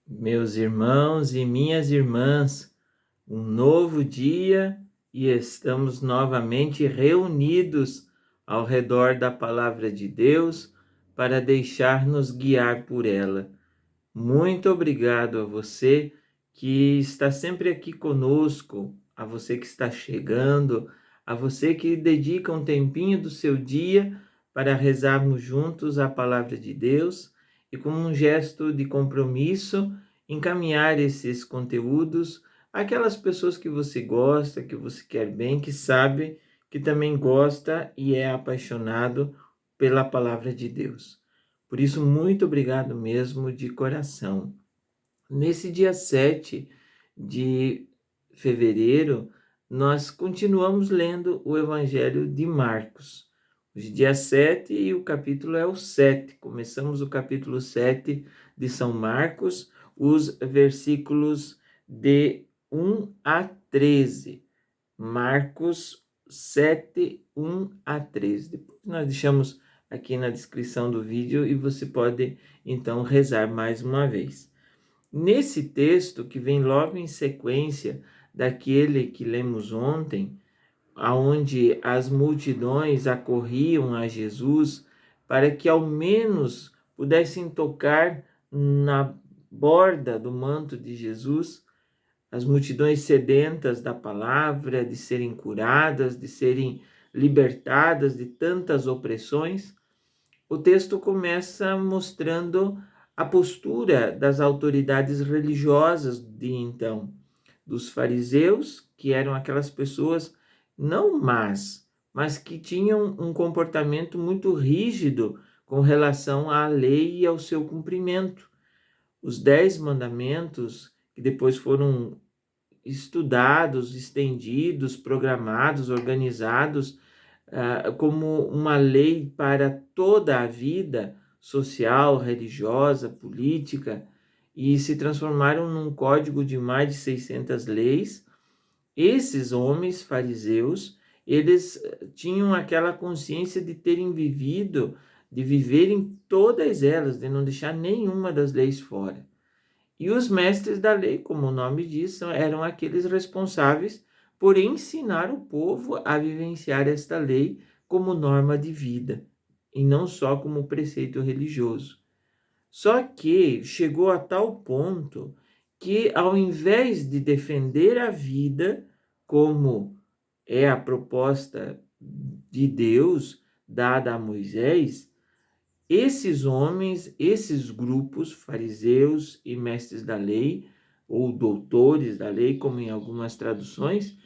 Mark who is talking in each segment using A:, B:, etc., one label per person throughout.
A: Meus irmãos e minhas irmãs, um novo dia e estamos novamente reunidos ao redor da palavra de Deus para deixar-nos guiar por ela. Muito obrigado a você que está sempre aqui conosco, a você que está chegando, a você que dedica um tempinho do seu dia para rezarmos juntos a palavra de Deus e, como um gesto de compromisso, encaminhar esses conteúdos àquelas pessoas que você gosta, que você quer bem, que sabe que também gosta e é apaixonado pela palavra de Deus. Por isso, muito obrigado mesmo de coração. Nesse dia 7 de fevereiro, nós continuamos lendo o Evangelho de Marcos. Hoje, dia 7 e o capítulo é o 7. Começamos o capítulo 7 de São Marcos, os versículos de 1 a 13. Marcos 7, 1 a 13. Depois nós deixamos aqui na descrição do vídeo e você pode então rezar mais uma vez. Nesse texto, que vem logo em sequência daquele que lemos ontem, aonde as multidões acorriam a Jesus para que ao menos pudessem tocar na borda do manto de Jesus, as multidões sedentas da palavra, de serem curadas, de serem libertadas de tantas opressões. O texto começa mostrando a postura das autoridades religiosas de então, dos fariseus, que eram aquelas pessoas não más, mas que tinham um comportamento muito rígido com relação à lei e ao seu cumprimento. Os 10 mandamentos, que depois foram estudados, estendidos, programados, organizados, como uma lei para toda a vida social, religiosa, política, e se transformaram num código de mais de 600 leis. Esses homens fariseus, eles tinham aquela consciência de terem vivido, de viverem todas elas, de não deixar nenhuma das leis fora. E os mestres da lei, como o nome diz, eram aqueles responsáveis por ensinar o povo a vivenciar esta lei como norma de vida, e não só como preceito religioso. Só que chegou a tal ponto que, ao invés de defender a vida, como é a proposta de Deus dada a Moisés, esses homens, esses grupos, fariseus e mestres da lei, ou doutores da lei, como em algumas traduções,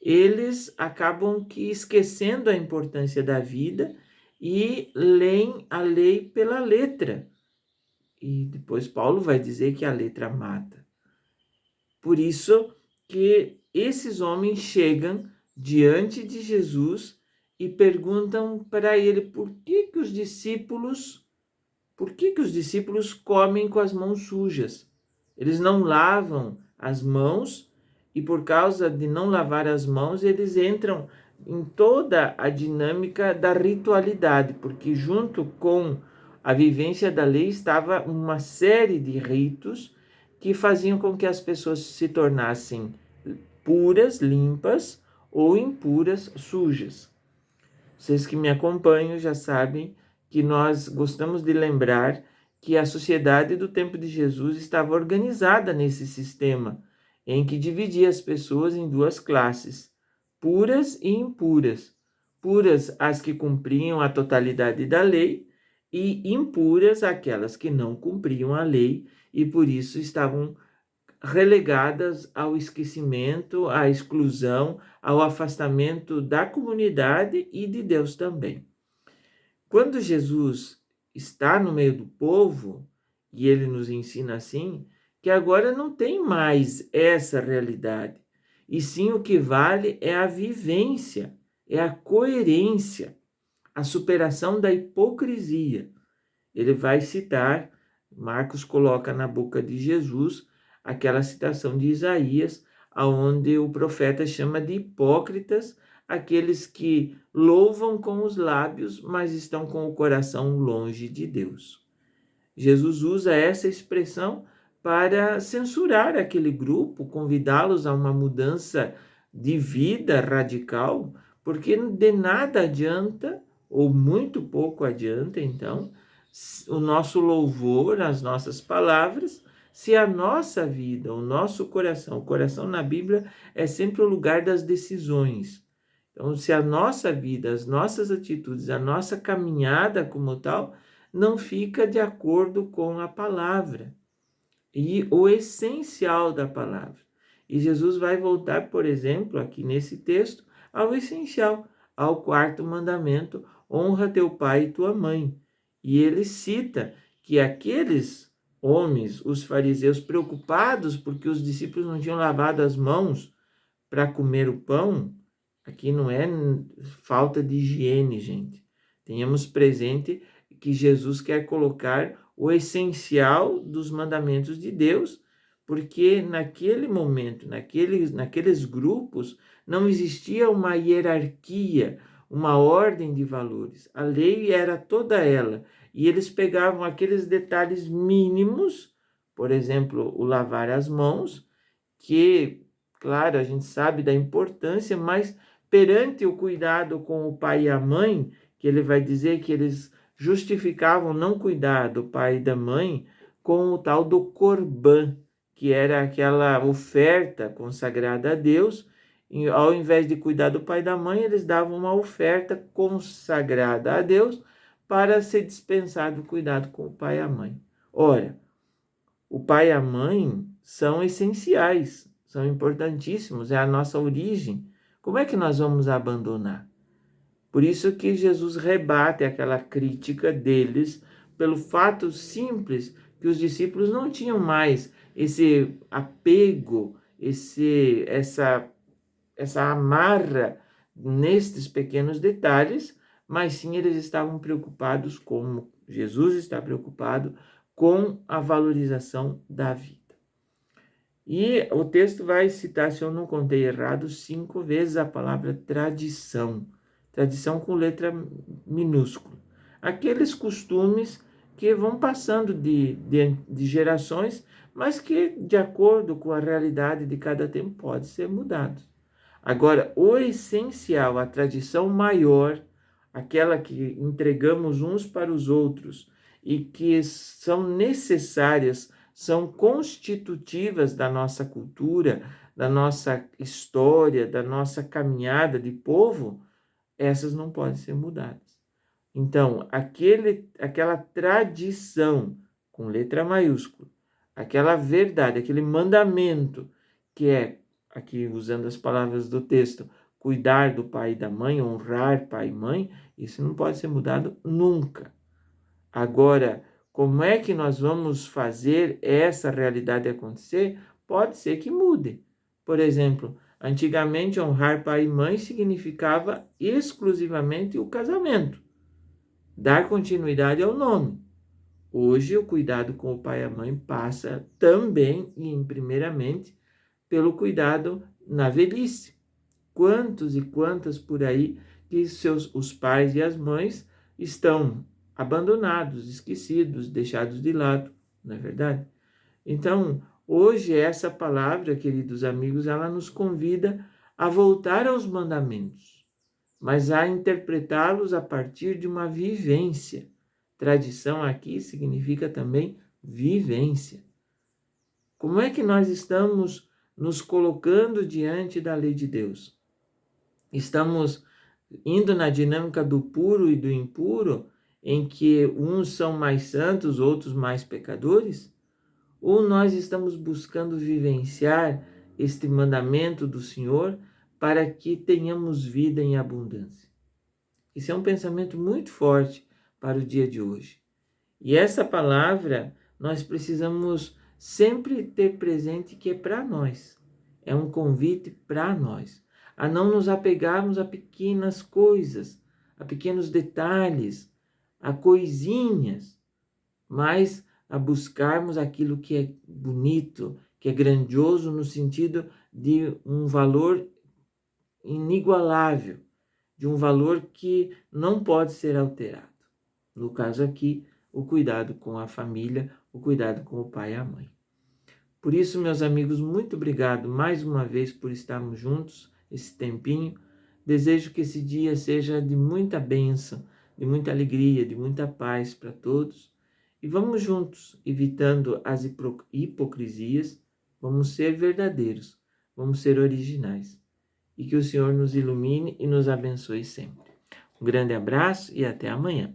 A: eles acabam que esquecendo a importância da vida e leem a lei pela letra. E depois Paulo vai dizer que a letra mata. Por isso que esses homens chegam diante de Jesus e perguntam para ele por que os discípulos comem com as mãos sujas? Eles não lavam as mãos e, por causa de não lavar as mãos, eles entram em toda a dinâmica da ritualidade, porque junto com a vivência da lei estava uma série de ritos que faziam com que as pessoas se tornassem puras, limpas, ou impuras, sujas. Vocês que me acompanham já sabem que nós gostamos de lembrar que a sociedade do tempo de Jesus estava organizada nesse sistema, em que dividia as pessoas em duas classes, puras e impuras. Puras as que cumpriam a totalidade da lei e impuras aquelas que não cumpriam a lei e por isso estavam relegadas ao esquecimento, à exclusão, ao afastamento da comunidade e de Deus também. Quando Jesus está no meio do povo, e ele nos ensina assim, que agora não tem mais essa realidade, e sim o que vale é a vivência, é a coerência, a superação da hipocrisia. Ele vai citar, Marcos coloca na boca de Jesus aquela citação de Isaías, aonde o profeta chama de hipócritas aqueles que louvam com os lábios, mas estão com o coração longe de Deus. Jesus usa essa expressão para censurar aquele grupo, convidá-los a uma mudança de vida radical, porque de nada adianta, ou muito pouco adianta, então, o nosso louvor, as nossas palavras, se a nossa vida, o coração na Bíblia é sempre o lugar das decisões. Então, se a nossa vida, as nossas atitudes, a nossa caminhada como tal, não fica de acordo com a palavra e o essencial da palavra. E Jesus vai voltar, por exemplo, aqui nesse texto, ao essencial, ao quarto mandamento: honra teu pai e tua mãe. E ele cita que aqueles homens, os fariseus, preocupados porque os discípulos não tinham lavado as mãos para comer o pão, aqui não é falta de higiene, gente. Tenhamos presente que Jesus quer colocar o essencial dos mandamentos de Deus, porque naquele momento, naqueles grupos, não existia uma hierarquia, uma ordem de valores. A lei era toda ela, e eles pegavam aqueles detalhes mínimos, por exemplo, o lavar as mãos, que, claro, a gente sabe da importância, mas perante o cuidado com o pai e a mãe, que ele vai dizer que eles justificavam não cuidar do pai e da mãe com o tal do Corban, que era aquela oferta consagrada a Deus. E ao invés de cuidar do pai e da mãe, eles davam uma oferta consagrada a Deus para ser dispensado o cuidado com o pai e a mãe. Ora, o pai e a mãe são essenciais, são importantíssimos, é a nossa origem. Como é que nós vamos abandonar? Por isso que Jesus rebate aquela crítica deles pelo fato simples que os discípulos não tinham mais esse apego, essa amarra nestes pequenos detalhes, mas sim eles estavam preocupados, como Jesus está preocupado, com a valorização da vida. E o texto vai citar, se eu não contei errado, 5 vezes a palavra tradição. Tradição com letra minúscula. Aqueles costumes que vão passando de gerações, mas que, de acordo com a realidade de cada tempo, pode ser mudado. Agora, o essencial, a tradição maior, aquela que entregamos uns para os outros e que são necessárias, são constitutivas da nossa cultura, da nossa história, da nossa caminhada de povo, essas não podem ser mudadas. Então, aquela tradição, com letra maiúscula, aquela verdade, aquele mandamento, que é, aqui usando as palavras do texto, cuidar do pai e da mãe, honrar pai e mãe, isso não pode ser mudado nunca. Agora, como é que nós vamos fazer essa realidade acontecer? Pode ser que mude. Por exemplo, antigamente honrar pai e mãe significava exclusivamente o casamento, dar continuidade ao nome. Hoje, o cuidado com o pai e a mãe passa também e primeiramente pelo cuidado na velhice. Quantos e quantas por aí que os pais e as mães estão abandonados, esquecidos, deixados de lado, não é verdade? Então, hoje essa palavra, queridos amigos, ela nos convida a voltar aos mandamentos, mas a interpretá-los a partir de uma vivência. Tradição aqui significa também vivência. Como é que nós estamos nos colocando diante da lei de Deus? Estamos indo na dinâmica do puro e do impuro, em que uns são mais santos, outros mais pecadores? Ou nós estamos buscando vivenciar este mandamento do Senhor para que tenhamos vida em abundância? Isso é um pensamento muito forte para o dia de hoje. E essa palavra nós precisamos sempre ter presente que é para nós. É um convite para nós, a não nos apegarmos a pequenas coisas, a pequenos detalhes, a coisinhas, mas a buscarmos aquilo que é bonito, que é grandioso no sentido de um valor inigualável, de um valor que não pode ser alterado. No caso aqui, o cuidado com a família, o cuidado com o pai e a mãe. Por isso, meus amigos, muito obrigado mais uma vez por estarmos juntos esse tempinho. Desejo que esse dia seja de muita bênção, de muita alegria, de muita paz para todos. E vamos juntos, evitando as hipocrisias, vamos ser verdadeiros, vamos ser originais. E que o Senhor nos ilumine e nos abençoe sempre. Um grande abraço e até amanhã.